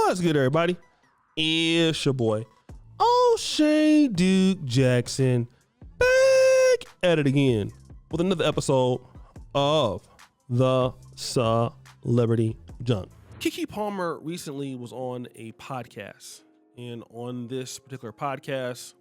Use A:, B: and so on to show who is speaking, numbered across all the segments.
A: What's good, everybody? It's your boy, O'Shea Duke Jackson, back at it again with another episode of the Celebrity Junk. Keke Palmer recently was on a podcast, and on this particular podcast,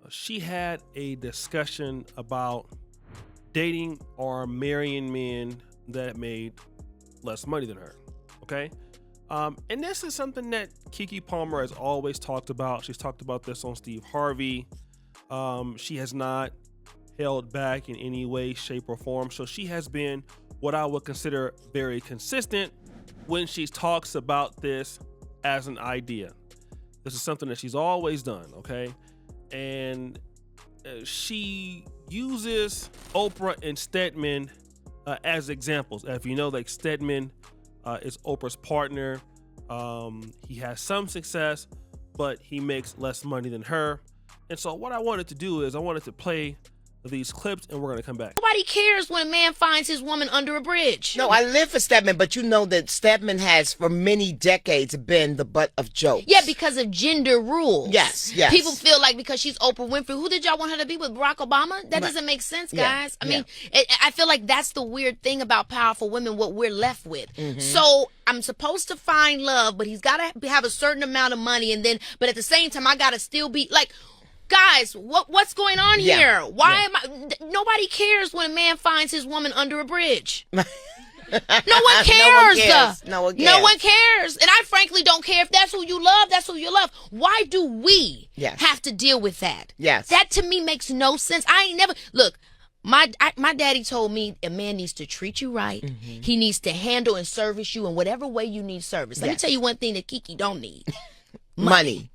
A: she had a discussion about dating or marrying men that made less money than her. Okay. And this is something that Keke Palmer has always talked about. She's talked about this on Steve Harvey. She has not held back in any way, shape, or form. So she has been what I would consider very consistent when she talks about this as an idea. This is something that she's always done, okay? And she uses Oprah and Stedman as examples. If you know, like, Stedman is Oprah's partner. He has some success, but he makes less money than her. And so what I wanted to do is I wanted to play these clips, and we're going to come back.
B: Nobody cares when a man finds his woman under a bridge.
C: No, I live for Stedman, but you know that Stedman has for many decades been the butt of jokes.
B: Yeah, because of gender rules.
C: Yes.
B: People feel like because she's Oprah Winfrey, who did y'all want her to be with, Barack Obama? That doesn't make sense, guys. I mean, I feel like that's the weird thing about powerful women, what we're left with. Mm-hmm. So I'm supposed to find love, but he's got to have a certain amount of money, and then, but at the same time, I got to still be like, guys, what's going on here? Why am I? Nobody cares when a man finds his woman under a bridge. No one cares.
C: No one
B: cares. And I frankly don't care if that's who you love. That's who you love. Why do we have to deal with that?
C: Yes.
B: That to me makes no sense. I ain't never look. My daddy told me a man needs to treat you right. Mm-hmm. He needs to handle and service you in whatever way you need service. Let me tell you one thing that Keke don't need:
C: money.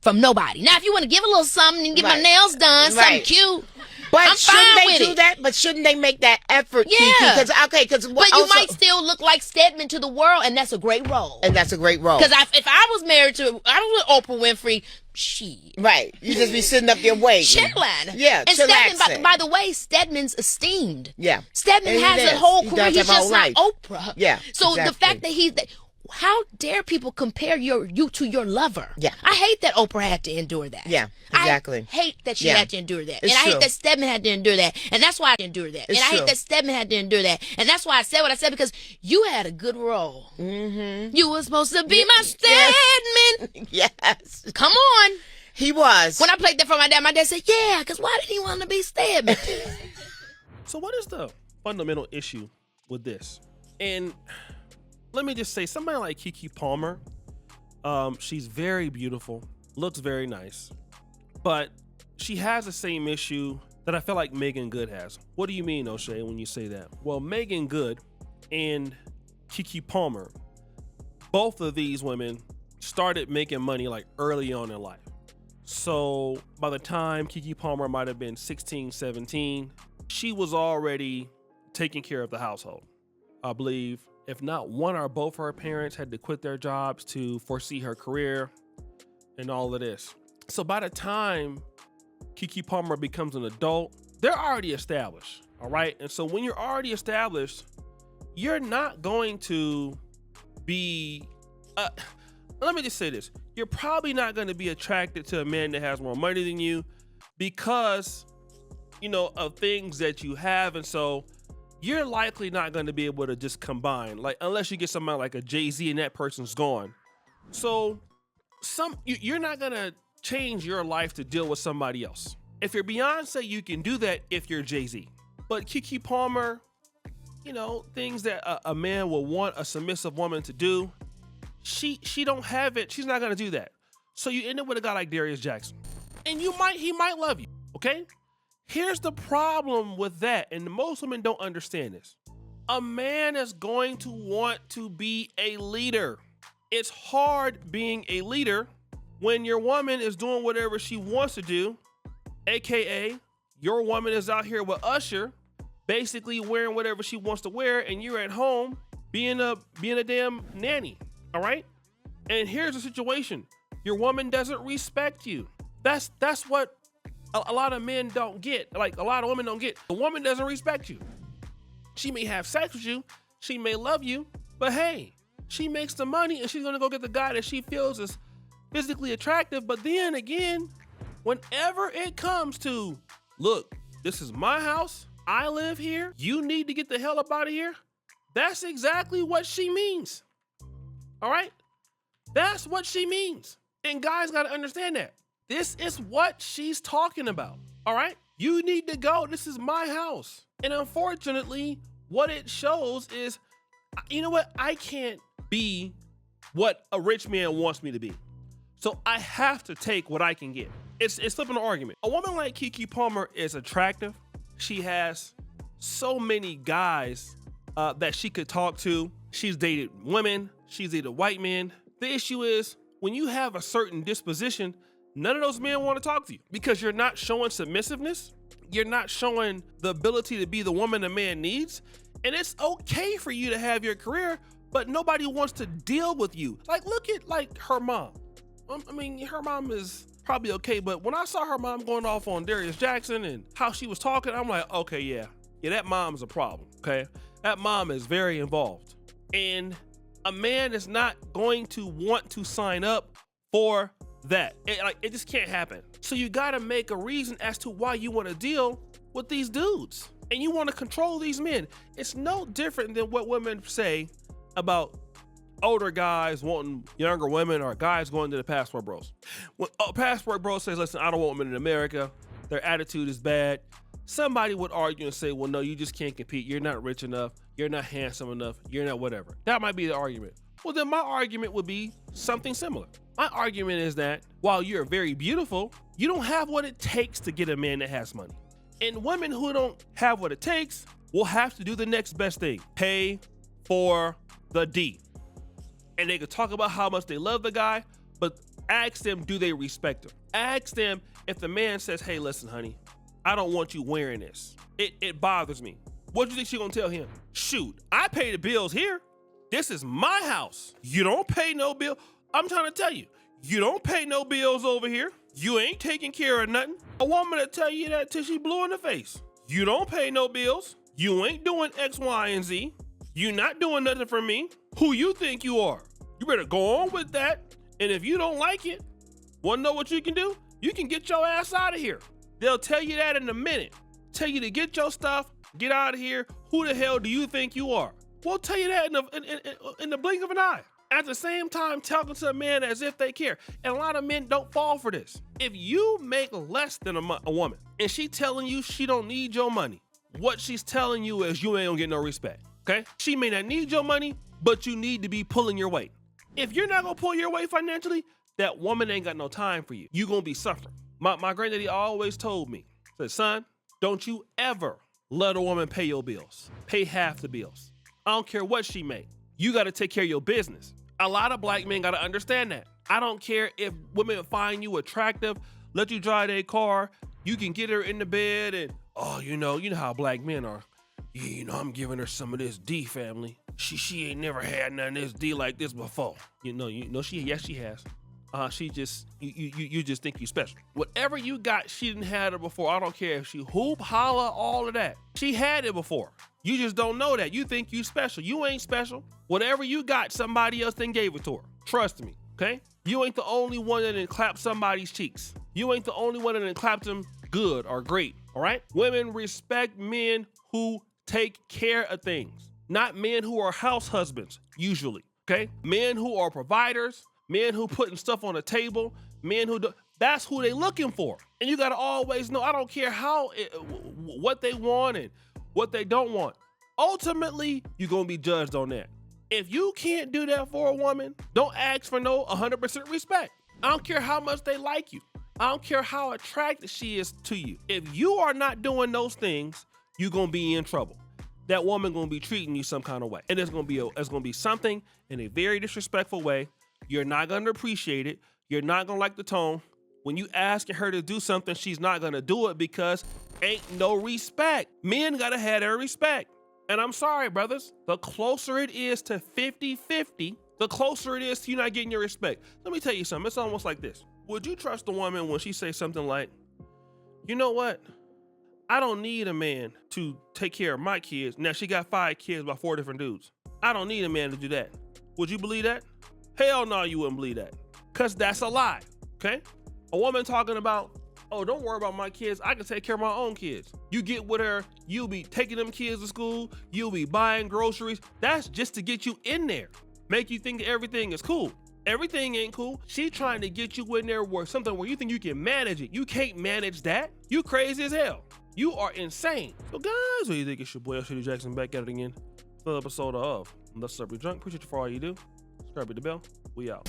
B: From nobody. Now, if you want to give a little something and get my nails done, something cute,
C: but
B: I'm
C: shouldn't
B: fine
C: they
B: with
C: do
B: it.
C: that? But shouldn't they make that effort?
B: Yeah.
C: Because
B: but you might still look like Stedman to the world, and that's a great role.
C: Because
B: if I was married to, I was with Oprah Winfrey,
C: right, you just be sitting up there waiting,
B: chilling.
C: Yeah,
B: and Stedman, by the way, Stedman's esteemed.
C: Yeah,
B: Stedman has a whole career. He's just not Oprah.
C: Yeah.
B: So the fact that how dare people compare you to your lover?
C: Yeah.
B: I hate that Oprah had to endure that.
C: Yeah, exactly.
B: I hate that she had to endure that.
C: It's
B: and I
C: true.
B: hate that Stedman had to endure that. And that's why I endured that.
C: It's
B: I
C: true.
B: hate that Stedman had to endure that. And that's why I said what I said, because you had a good role. Mm-hmm. You were supposed to be my Stedman.
C: Yes.
B: Come on.
C: He was.
B: When I played that for my dad said, yeah, because why did he want to be Stedman?
A: So what is the fundamental issue with this? And let me just say, somebody like Keke Palmer, she's very beautiful, looks very nice, but she has the same issue that I feel like Megan Good has. What do you mean, O'Shea, when you say that? Well, Megan Good and Keke Palmer, both of these women started making money like early on in life. So by the time Keke Palmer might have been 16, 17, she was already taking care of the household. I believe if not one or both of her parents had to quit their jobs to foresee her career and all of this. So by the time Keke Palmer becomes an adult, they're already established, all right? And so when you're already established, you're not going to be, let me just say this. You're probably not going to be attracted to a man that has more money than you because, of things that you have. And so you're likely not going to be able to just combine, like, unless you get somebody like a Jay-Z and that person's gone. So you're not going to change your life to deal with somebody else. If you're Beyonce, you can do that if you're Jay-Z. But Keke Palmer, things that a man will want a submissive woman to do, she don't have it. She's not going to do that. So you end up with a guy like Darius Jackson. And he might love you, okay? Here's the problem with that, and most women don't understand this. A man is going to want to be a leader. It's hard being a leader when your woman is doing whatever she wants to do, aka your woman is out here with Usher, basically wearing whatever she wants to wear, and you're at home being a damn nanny, all right? And here's the situation. Your woman doesn't respect you. That's what a lot of men don't get. Like, a lot of women don't get. The woman doesn't respect you. She may have sex with you. She may love you. But hey, She makes the money and she's gonna go get the guy that she feels is physically attractive. But then again, whenever it comes to, look, this is my house, I live here, you need to get the hell up out of here, that's exactly what she means. All right? That's what she means. And guys gotta understand that. This is what she's talking about. All right? You need to go. This is my house. And unfortunately, what it shows is, you know what? I can't be what a rich man wants me to be. So I have to take what I can get. It's flipping an argument. A woman like Keke Palmer is attractive. She has so many guys that she could talk to. She's dated women. She's dated white men. The issue is, when you have a certain disposition, none of those men want to talk to you because you're not showing submissiveness. You're not showing the ability to be the woman a man needs. And it's okay for you to have your career, but nobody wants to deal with you. Like, look at like her mom. I mean, her mom is probably okay, but when I saw her mom going off on Darius Jackson and how she was talking, I'm like, okay, yeah, that mom's a problem, okay? That mom is very involved. And a man is not going to want to sign up for that. It just can't happen. So you gotta make a reason as to why you wanna deal with these dudes. And you wanna control these men. It's no different than what women say about older guys wanting younger women or guys going to the passport bros. When a passport bro says, listen, I don't want women in America, their attitude is bad, somebody would argue and say, well, no, you just can't compete. You're not rich enough. You're not handsome enough. You're not whatever. That might be the argument. Well, then my argument would be something similar. My argument is that while you're very beautiful, you don't have what it takes to get a man that has money. And women who don't have what it takes will have to do the next best thing. Pay for the D. And they could talk about how much they love the guy, but ask them, do they respect him? Ask them if the man says, hey, listen, honey, I don't want you wearing this. It bothers me. What do you think she's gonna tell him? Shoot, I pay the bills here. This is my house. You don't pay no bill. I'm trying to tell you, you don't pay no bills over here. You ain't taking care of nothing. A woman will tell you that till she blue in the face. You don't pay no bills. You ain't doing X, Y, and Z. You not doing nothing for me. Who you think you are? You better go on with that. And if you don't like it, wanna know what you can do? You can get your ass out of here. They'll tell you that in a minute. Tell you to get your stuff, get out of here. Who the hell do you think you are? We'll tell you that in the blink of an eye. At the same time, talking to a man as if they care. And a lot of men don't fall for this. If you make less than a woman and she telling you she don't need your money, what she's telling you is you ain't gonna get no respect, okay? She may not need your money, but you need to be pulling your weight. If you're not gonna pull your weight financially, that woman ain't got no time for you. You gonna be suffering. My granddaddy always told me, said, son, don't you ever let a woman pay your bills. Pay half the bills. I don't care what she make. You gotta take care of your business. A lot of black men gotta understand that. I don't care if women find you attractive, let you drive their car, you can get her in the bed and, oh, you know how black men are. Yeah, I'm giving her some of this D, family. She ain't never had none of this D like this before. She has. She just, you just think you special. Whatever you got, she didn't have it before. I don't care if she hoop, holla, all of that. She had it before. You just don't know that. You think you special. You ain't special. Whatever you got, somebody else then gave it to her. Trust me, okay? You ain't the only one that done clapped somebody's cheeks. You ain't the only one that done clapped them good or great, all right? Women respect men who take care of things, not men who are house husbands, usually, okay? Men who are providers, men who putting stuff on the table, men who do, that's who they looking for. And you gotta always know, I don't care what they want and what they don't want. Ultimately, you're gonna be judged on that. If you can't do that for a woman, don't ask for no 100% respect. I don't care how much they like you. I don't care how attracted she is to you. If you are not doing those things, you're gonna be in trouble. That woman gonna be treating you some kind of way. And it's gonna be something in a very disrespectful way. You're not gonna appreciate it. You're not gonna like the tone. When you asking her to do something, she's not gonna do it because ain't no respect. Men gotta have their respect. And I'm sorry, brothers, the closer it is to 50-50, the closer it is to you not getting your respect. Let me tell you something, it's almost like this. Would you trust a woman when she says something like, you know what? I don't need a man to take care of my kids. Now she got 5 kids by 4 different dudes. I don't need a man to do that. Would you believe that? Hell no, you wouldn't believe that. Because that's a lie, okay? A woman talking about, oh, don't worry about my kids. I can take care of my own kids. You get with her, you'll be taking them kids to school, you'll be buying groceries. That's just to get you in there. Make you think that everything is cool. Everything ain't cool. She trying to get you in there where something where you think you can manage it. You can't manage that. You crazy as hell. You are insane. So guys, what do you think? It's your boy Shady Jackson back at it again. Another episode of The Celebrity Drunk. Appreciate you for all you do. Subscribe to the bell. We out.